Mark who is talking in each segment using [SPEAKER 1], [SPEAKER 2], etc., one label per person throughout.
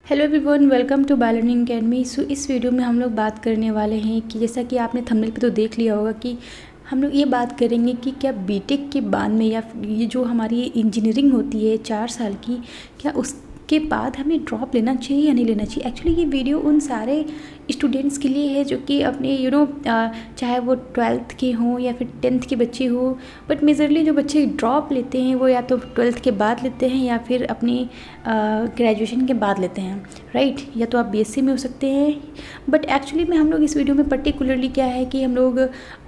[SPEAKER 1] Hello everyone, welcome to by learning academy. सो इस video में हम लोग बात करने वाले हैं कि जैसा कि आपने थंबनेल पे तो देख लिया होगा कि हम लोग ये बात करेंगे कि क्या बीटेक के बाद में या ये जो हमारी इंजीनियरिंग होती है 4 साल की, क्या उसके बाद हमें ड्रॉप लेना चाहिए या नहीं लेना चाहिए। एक्चुअली ये वीडियो उन सारे स्टूडेंट्स के लिए है जो कि अपने चाहे वो 12th के हों या फिर 10th के बच्चे हों, बट मेजरली जो बच्चे ड्रॉप लेते हैं वो या तो 12th के बाद लेते हैं या फिर अपनी ग्रेजुएशन के बाद लेते हैं, राइट। या तो आप बीएससी में हो सकते हैं, बट एक्चुअली में हम लोग इस वीडियो में पर्टिकुलरली क्या है कि हम लोग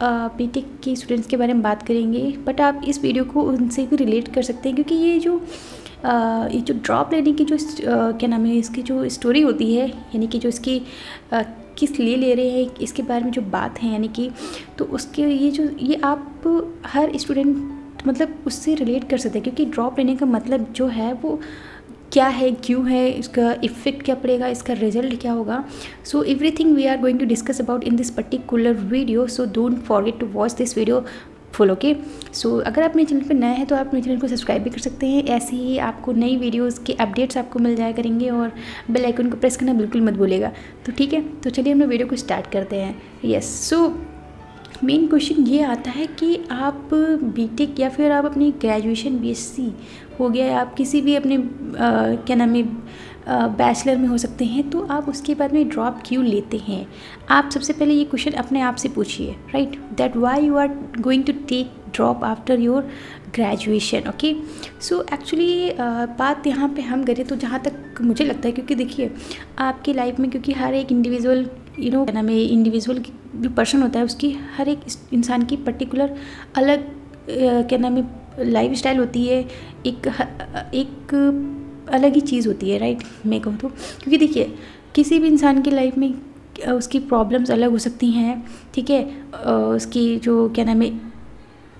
[SPEAKER 1] बीटेक के स्टूडेंट्स के बारे में बात करेंगे, बट आप इस वीडियो को उनसे भी रिलेट कर सकते हैं क्योंकि ये जो ड्रॉप लेने की जो क्या नाम है इसकी जो स्टोरी होती है, यानी कि जो इसकी किस लिए ले रहे हैं इसके बारे में जो बात है, यानी कि तो उसके ये आप हर स्टूडेंट मतलब उससे रिलेट कर सकते हैं क्योंकि ड्रॉप लेने का मतलब जो है वो क्या है, क्यों है, इसका इफ़ेक्ट क्या पड़ेगा, इसका रिजल्ट क्या होगा। So everything we are going to discuss about in this particular video, so don't forget to watch this video full. Okay, so अगर आप मेरे चैनल पर नए हैं तो आप मेरे चैनल को सब्सक्राइब भी कर सकते हैं। ऐसे ही आपको नई वीडियोस के अपडेट्स आपको मिल जाया करेंगे और बेल आइकन को प्रेस करना बिल्कुल मत भूलिएगा। तो ठीक है, तो चलिए हम लोग वीडियो को स्टार्ट करते हैं। यस, सो मेन क्वेश्चन ये आता है कि आप बीटेक या फिर आप अपनी ग्रेजुएशन बीएससी हो गया या आप किसी भी अपने क्या नाम है बैचलर में हो सकते हैं, तो आप उसके बाद में ड्रॉप क्यों लेते हैं। आप सबसे पहले ये क्वेश्चन अपने आप से पूछिए, right, that why you are going to take drop after your graduation. Okay, so actually बात यहाँ पे हम करें तो जहाँ तक मुझे लगता है, क्योंकि देखिए आपकी लाइफ में क्योंकि हर एक इंडिविजुअल क्या नाम है इंडिविजुअल जो पर्सन होता है उसकी हर एक इंसान की पर्टिकुलर अलग क्या नाम है लाइफ स्टाइल होती है, एक अलग ही चीज़ होती है, राइट। मैं कहूँ तो क्योंकि देखिए किसी भी इंसान की लाइफ में उसकी प्रॉब्लम्स अलग हो सकती हैं, ठीक है। उसकी जो क्या नाम है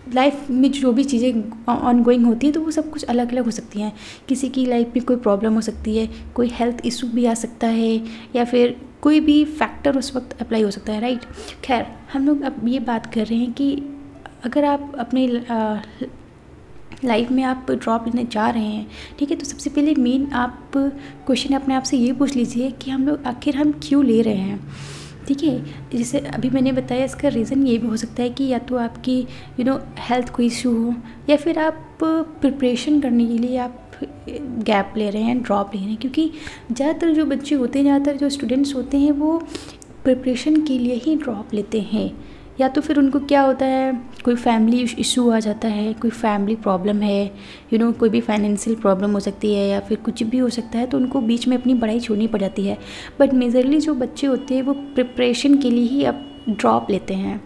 [SPEAKER 1] लाइफ में जो भी चीज़ें ऑन गोइंग होती है तो वो सब कुछ अलग अलग हो सकती हैं। किसी की लाइफ में कोई प्रॉब्लम हो सकती है, कोई हेल्थ इशू भी आ सकता है, या फिर कोई भी फैक्टर उस वक्त अप्लाई हो सकता है, राइट। खैर, हम लोग अब ये बात कर रहे हैं कि अगर आप अपने लाइफ में आप ड्रॉप लेने जा रहे हैं, ठीक है, तो सबसे पहले मेन आप क्वेश्चन अपने आप से ये पूछ लीजिए कि आखिर हम क्यों ले रहे हैं, ठीक है। जैसे अभी मैंने बताया, इसका रीज़न ये भी हो सकता है कि या तो आपकी हेल्थ कोई इशू हो, या फिर आप प्रिपरेशन करने के लिए आप गैप ले रहे हैं, ड्रॉप ले रहे हैं। क्योंकि ज़्यादातर जो बच्चे होते हैं, ज़्यादातर जो स्टूडेंट्स होते हैं वो प्रिपरेशन के लिए ही ड्रॉप लेते हैं। या तो फिर उनको क्या होता है, कोई फैमिली इशू आ जाता है, कोई फैमिली प्रॉब्लम है, कोई भी फाइनेंशियल प्रॉब्लम हो सकती है, या फिर कुछ भी हो सकता है, तो उनको बीच में अपनी पढ़ाई छोड़नी पड़ जाती है। बट मेजरली जो बच्चे होते हैं वो प्रिपरेशन के लिए ही अब ड्रॉप लेते हैं।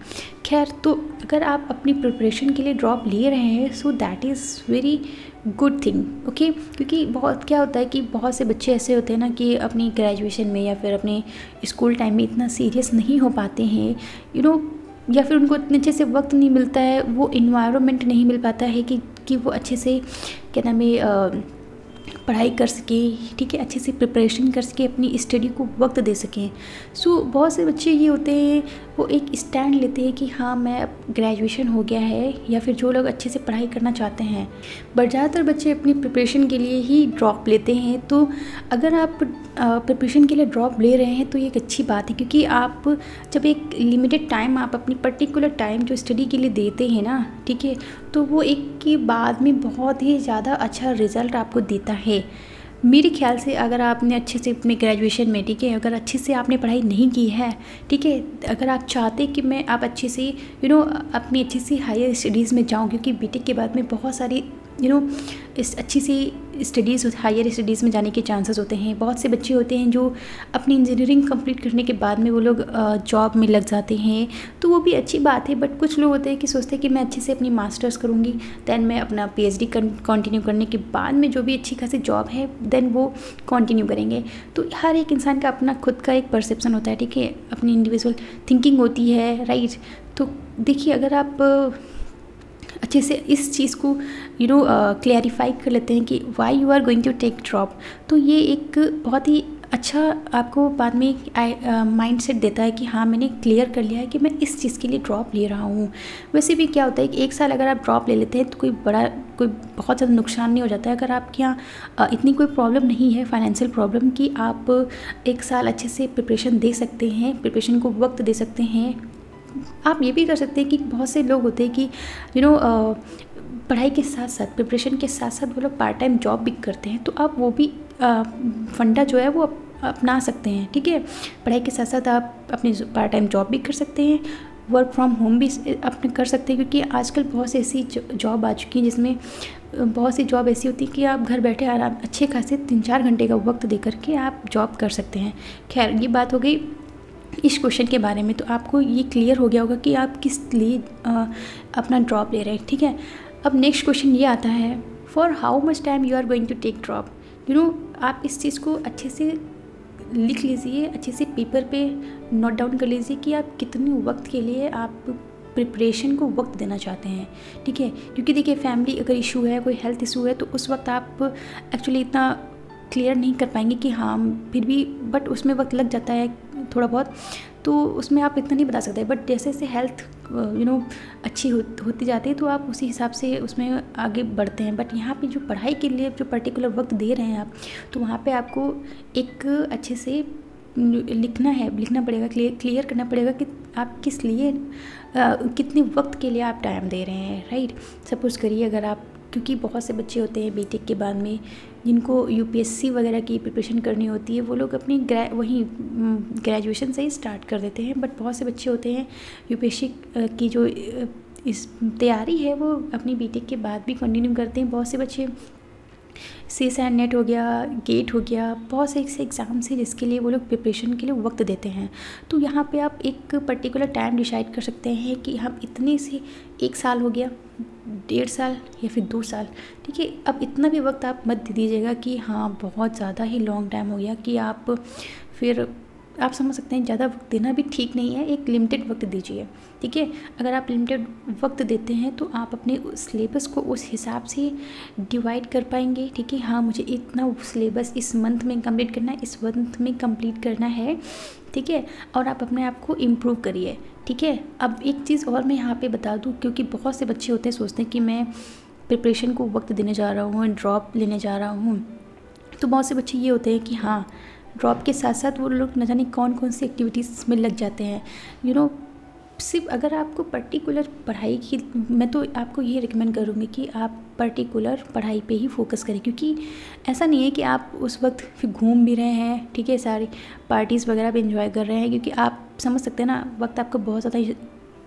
[SPEAKER 1] खैर, तो अगर आप अपनी प्रिपरेशन के लिए ड्रॉप ले रहे हैं, so that is very good thing, okay. क्योंकि बहुत क्या होता है कि बहुत से बच्चे ऐसे होते हैं ना कि अपनी ग्रेजुएशन में या फिर अपने स्कूल टाइम में इतना सीरियस नहीं हो पाते हैं, या फिर उनको इतने अच्छे से वक्त नहीं मिलता है, वो इन्वायरमेंट नहीं मिल पाता है कि वो अच्छे से क्या नाम है पढ़ाई कर सके, ठीक है, अच्छे से प्रिपरेशन कर सके, अपनी स्टडी को वक्त दे सकें। सो बहुत से बच्चे ये होते हैं, वो एक स्टैंड लेते हैं कि हाँ मैं अब ग्रेजुएशन हो गया है, या फिर जो लोग अच्छे से पढ़ाई करना चाहते हैं, बट ज़्यादातर बच्चे अपनी प्रिपरेशन के लिए ही ड्रॉप लेते हैं। तो अगर आप प्रिपरेशन के लिए ड्रॉप ले रहे हैं तो ये एक अच्छी बात है, क्योंकि आप जब एक लिमिटेड टाइम आप अपनी पर्टिकुलर टाइम जो स्टडी के लिए देते हैं ना, ठीक है, तो वो एक के बाद में बहुत ही ज़्यादा अच्छा रिज़ल्ट आपको देता है। मेरे ख्याल से अगर आपने अच्छे से अपने ग्रेजुएशन में, ठीक है, अगर अच्छे से आपने पढ़ाई नहीं की है, ठीक है, अगर आप चाहते कि आप अच्छे से अपनी अच्छी सी हायर स्टडीज़ में जाऊँ, क्योंकि बीटेक के बाद में बहुत सारी इस अच्छी सी स्टडीज़ हायर स्टडीज़ में जाने के चांसेस होते हैं। बहुत से बच्चे होते हैं जो अपनी इंजीनियरिंग कंप्लीट करने के बाद में वो लोग जॉब में लग जाते हैं, तो वो भी अच्छी बात है। बट कुछ लोग होते हैं कि सोचते हैं कि मैं अच्छे से अपनी मास्टर्स करूँगी, दैन मैं अपना पीएचडी कंटिन्यू करने के बाद में जो भी अच्छी खासी जॉब है देन वो कंटिन्यू करेंगे। तो हर एक इंसान का अपना खुद का एक परसेप्शन होता है, ठीक है, अपनी इंडिविजुअल थिंकिंग होती है, राइट। तो देखिए, अगर आप अच्छे से इस चीज़ को क्लैरिफाई कर लेते हैं कि why you are going to take drop, तो ये एक बहुत ही अच्छा आपको बाद में माइंड सेट देता है कि हाँ मैंने क्लियर कर लिया है कि मैं इस चीज़ के लिए ड्रॉप ले रहा हूँ। वैसे भी क्या होता है कि 1 साल अगर आप ड्रॉप ले लेते हैं तो कोई बहुत ज़्यादा नुकसान नहीं हो जाता है। अगर आपके यहाँ इतनी कोई प्रॉब्लम नहीं है फाइनेंशियल प्रॉब्लम कि आप 1 साल अच्छे से प्रिपरेशन दे सकते हैं, प्रिपरेशन को वक्त दे सकते हैं। आप ये भी कर सकते हैं कि बहुत से लोग होते हैं कि पढ़ाई के साथ साथ प्रिपरेशन के साथ साथ वो लोग पार्ट टाइम जॉब भी करते हैं, तो आप वो भी फंडा जो है वो अपना सकते हैं। ठीक है, पढ़ाई के साथ साथ आप अपनी पार्ट टाइम जॉब भी कर सकते हैं, वर्क फ्रॉम होम भी अपने कर सकते हैं, क्योंकि आजकल बहुत सी ऐसी जॉब आ चुकी हैं जिसमें बहुत सी जॉब ऐसी होती है कि आप घर बैठे आराम अच्छे खासे 3-4 घंटे का वक्त दे करके आप जॉब कर सकते हैं। खैर ये बात हो गई इस क्वेश्चन के बारे में, तो आपको ये क्लियर हो गया होगा कि आप किस लिए अपना ड्रॉप ले रहे हैं। ठीक है, अब नेक्स्ट क्वेश्चन ये आता है, for how much time you are going to take drop. आप इस चीज़ को अच्छे से लिख लीजिए, अच्छे से पेपर पे नोट डाउन कर लीजिए कि आप कितने वक्त के लिए आप प्रिपरेशन को वक्त देना चाहते हैं। ठीक है, क्योंकि देखिए फैमिली अगर इशू है, कोई हेल्थ इशू है, तो उस वक्त आप एक्चुअली इतना क्लियर नहीं कर पाएंगे कि हाँ फिर भी, बट उसमें वक्त लग जाता है थोड़ा बहुत, तो उसमें आप इतना नहीं बता सकते। बट जैसे जैसे हेल्थ अच्छी होती जाती है तो आप उसी हिसाब से उसमें आगे बढ़ते हैं। बट यहाँ पे जो पढ़ाई के लिए जो पर्टिकुलर वक्त दे रहे हैं आप, तो वहाँ पे आपको एक अच्छे से लिखना पड़ेगा, क्लियर करना पड़ेगा कि आप किस लिए कितने वक्त के लिए आप टाइम दे रहे हैं। राइट, सपोज़ करिए अगर आप, क्योंकि बहुत से बच्चे होते हैं बीटेक के बाद में जिनको यूपीएससी वगैरह की प्रिपरेशन करनी होती है, वो लोग अपनी वहीं ग्रेजुएशन से ही स्टार्ट कर देते हैं। बट बहुत से बच्चे होते हैं यूपीएससी की जो इस तैयारी है वो अपनी बीटेक के बाद भी कंटिन्यू करते हैं। बहुत से बच्चे CSAT नेट हो गया, गेट हो गया, बहुत से ऐसे एग्ज़ाम्स हैं जिसके लिए वो लोग प्रिपरेशन के लिए वक्त देते हैं। तो यहाँ पे आप एक पर्टिकुलर टाइम डिसाइड कर सकते हैं कि हम इतने से 1 साल हो गया, 1.5 साल या फिर 2 साल। ठीक है, अब इतना भी वक्त आप मत दे दीजिएगा कि हाँ बहुत ज़्यादा ही लॉन्ग टाइम हो गया, कि आप फिर आप समझ सकते हैं ज़्यादा वक्त देना भी ठीक नहीं है। एक लिमिटेड वक्त दीजिए। ठीक है, अगर आप लिमिटेड वक्त देते हैं तो आप अपने सिलेबस को उस हिसाब से डिवाइड कर पाएंगे। ठीक है, हाँ मुझे इतना सिलेबस इस मंथ में कंप्लीट करना है, इस मंथ में कंप्लीट करना है। ठीक है, और आप अपने आप को इम्प्रूव करिए। ठीक है, अब एक चीज़ और मैं यहाँ पे बता दूँ, क्योंकि बहुत से बच्चे होते हैं सोचते हैं कि मैं प्रिपरेशन को वक्त देने जा रहा हूँ, ड्रॉप लेने जा रहा हूँ, तो बहुत से बच्चे ये होते हैं कि हाँ ड्रॉप के साथ साथ वो लोग न जाने कौन कौन सी एक्टिविटीज़ में लग जाते हैं। सिर्फ अगर आपको पर्टिकुलर पढ़ाई की, मैं तो आपको ये रिकमेंड करूँगी कि आप पर्टिकुलर पढ़ाई पे ही फोकस करें, क्योंकि ऐसा नहीं है कि आप उस वक्त फिर घूम भी रहे हैं। ठीक है, सारी पार्टीज़ वगैरह भी इंजॉय कर रहे हैं, क्योंकि आप समझ सकते हैं ना वक्त आपका बहुत ज़्यादा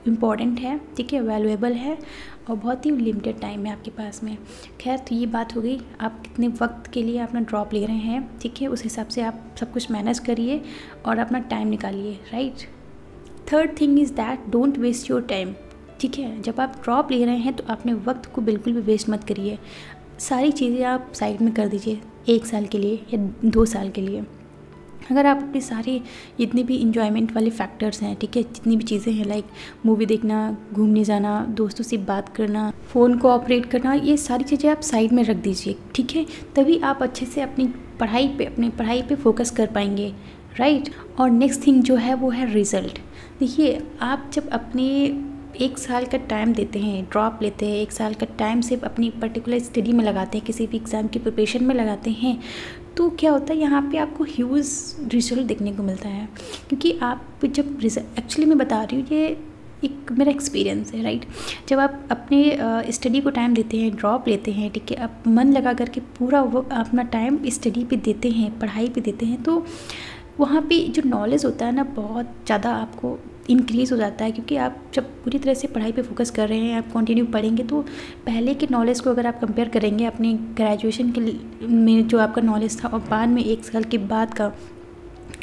[SPEAKER 1] इम्पॉर्टेंट है। ठीक है, वैल्यूएबल है और बहुत ही लिमिटेड टाइम है आपके पास में। खैर, तो ये बात हो गई आप कितने वक्त के लिए अपना ड्रॉप ले रहे हैं। ठीक है, उस हिसाब से आप सब कुछ मैनेज करिए और अपना टाइम निकालिए। Right, third thing is that don't waste your time. ठीक है, जब आप ड्रॉप ले रहे हैं तो अपने वक्त को बिल्कुल भी वेस्ट मत करिए। सारी चीज़ें आप साइड में कर दीजिए 1 साल के लिए या 2 साल के लिए। अगर आप अपने सारे जितने भी इंजॉयमेंट वाले फैक्टर्स हैं, ठीक है, जितनी भी चीज़ें हैं लाइक मूवी देखना, घूमने जाना, दोस्तों से बात करना, फ़ोन को ऑपरेट करना, ये सारी चीज़ें आप साइड में रख दीजिए। ठीक है, तभी आप अच्छे से अपनी पढ़ाई पे फोकस कर पाएंगे। राइट, और नेक्स्ट थिंग जो है वो है रिज़ल्ट। देखिए, आप जब अपने 1 साल का टाइम देते हैं, ड्रॉप लेते हैं, 1 साल का टाइम सिर्फ अपनी पर्टिकुलर स्टडी में लगाते हैं, किसी भी एग्ज़ाम की प्रिपरेशन में लगाते हैं, तो क्या होता है यहाँ पे आपको ह्यूज रिजल्ट देखने को मिलता है। क्योंकि आप जब एक्चुअली मैं बता रही हूँ, ये एक मेरा एक्सपीरियंस है। राइट, जब आप अपने स्टडी को टाइम देते हैं, ड्रॉप लेते हैं, ठीक है, आप मन लगा करके पूरा वो अपना टाइम स्टडी पे देते हैं, पढ़ाई पे देते हैं, तो वहाँ पे जो नॉलेज होता है ना बहुत ज़्यादा आपको इंक्रीज़ हो जाता है। क्योंकि आप जब पूरी तरह से पढ़ाई पे फोकस कर रहे हैं, आप कंटिन्यू पढ़ेंगे, तो पहले के नॉलेज को अगर आप कंपेयर करेंगे अपने ग्रेजुएशन के में जो आपका नॉलेज था और बाद में 1 साल के बाद का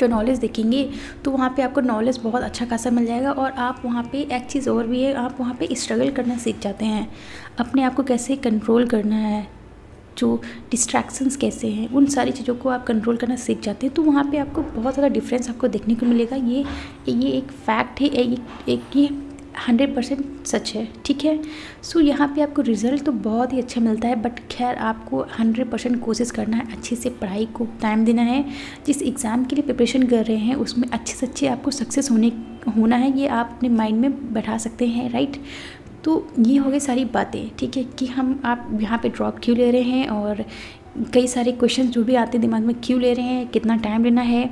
[SPEAKER 1] जो नॉलेज देखेंगे, तो वहाँ पे आपको नॉलेज बहुत अच्छा खासा मिल जाएगा। और आप वहाँ पे एक चीज़ और भी है, आप वहाँ पे स्ट्रगल करना सीख जाते हैं, अपने आप को कैसे कंट्रोल करना है, जो डिस्ट्रैक्शंस कैसे हैं, उन सारी चीज़ों को आप कंट्रोल करना सीख जाते हैं। तो वहाँ पे आपको बहुत ज़्यादा डिफरेंस आपको देखने को मिलेगा। ये एक फैक्ट है, ये 100% सच है, ठीक है। सो यहाँ पे आपको रिज़ल्ट तो बहुत ही अच्छा मिलता है, बट खैर आपको 100% कोशिश करना है, अच्छे से पढ़ाई को टाइम देना है। जिस एग्ज़ाम के लिए प्रिपरेशन कर रहे हैं उसमें अच्छे से अच्छे आपको सक्सेस होना है, ये आप अपने माइंड में बैठा सकते हैं, राइट। तो ये हो गई सारी बातें, ठीक है, कि आप यहाँ पे ड्रॉप क्यों ले रहे हैं और कई सारे क्वेश्चन जो भी आते हैं दिमाग में क्यों ले रहे हैं, कितना टाइम लेना है,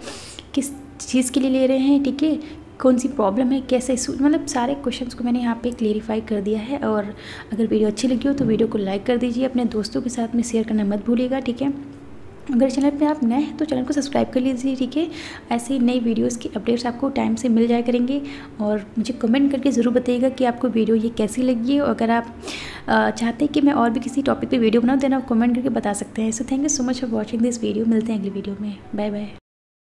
[SPEAKER 1] किस चीज़ के लिए ले रहे हैं, ठीक है, कौन सी प्रॉब्लम है, कैसे मतलब सारे क्वेश्चंस को मैंने यहाँ पे क्लेरिफाई कर दिया है। और अगर वीडियो अच्छी लगी हो तो वीडियो को लाइक कर दीजिए, अपने दोस्तों के साथ में शेयर करना मत भूलिएगा, ठीक है। अगर चैनल पे आप नए हैं तो चैनल को सब्सक्राइब कर लीजिए, ठीक है। ऐसे ही नई वीडियोस की अपडेट्स आपको टाइम से मिल जाया करेंगे। और मुझे कमेंट करके ज़रूर बताइएगा कि आपको वीडियो ये कैसी लगी है। और अगर आप चाहते हैं कि मैं और भी किसी टॉपिक पे वीडियो बनाऊँ, देन आप कमेंट करके बता सकते हैं। So thank you so much for watching this video. मिलते हैं अगली वीडियो में, बाय बाय।